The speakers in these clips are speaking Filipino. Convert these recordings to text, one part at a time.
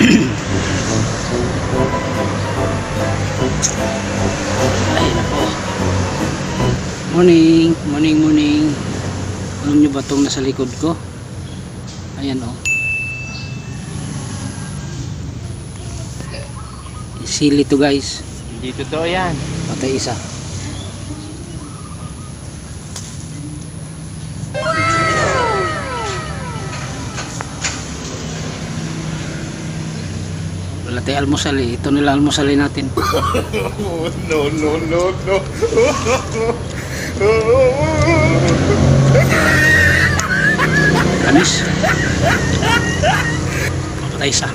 Ay nako. Morning, morning, morning. Alam nyo ba itong nasa likod ko? Ayan o. Sili to guys. Hindi totoo yan. Patay isa. Wala tayong almusal eh. Ito nila almusalin natin. No, no, no, no. Kanis. Patay isa.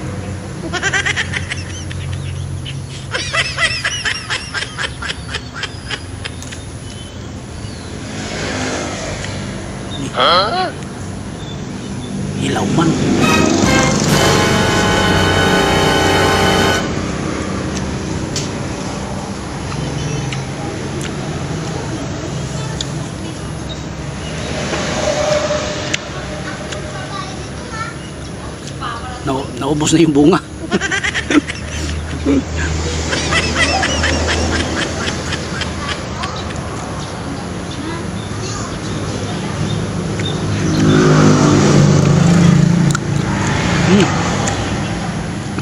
Huh? Ilaw man. Naubos na yung bunga.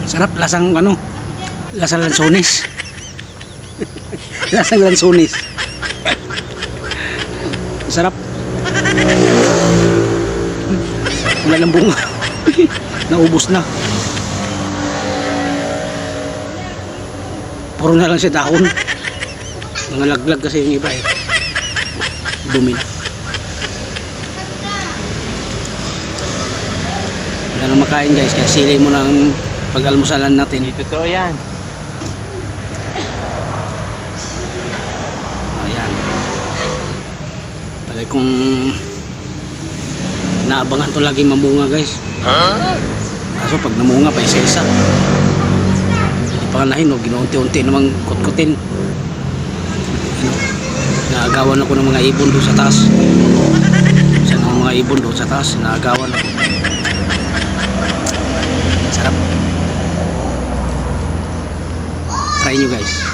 Sarap, lasang ano, lasang lansones. Lasang lansones. Sarap. Wala lang bunga. Naubos na. Puro na lang siya dahon. Nangalaglag kasi yung iba eh. Dumi na. Wala nang makain guys, kaya sili mo ng pag-almusalan natin. Hindi totoo yan. Ayan. Tagay kung naabangan to laging mamunga guys. Huh? Kaso pag namunga pa isa-isa. Hindi pa kanahin, no? Ginuunti-unti namang kutkutin. Ano? Naagawan ako ng mga ibon doon sa taas. Isa ng mga ibon doon sa taas. Naagawan ako. Sarap. Try nyo guys.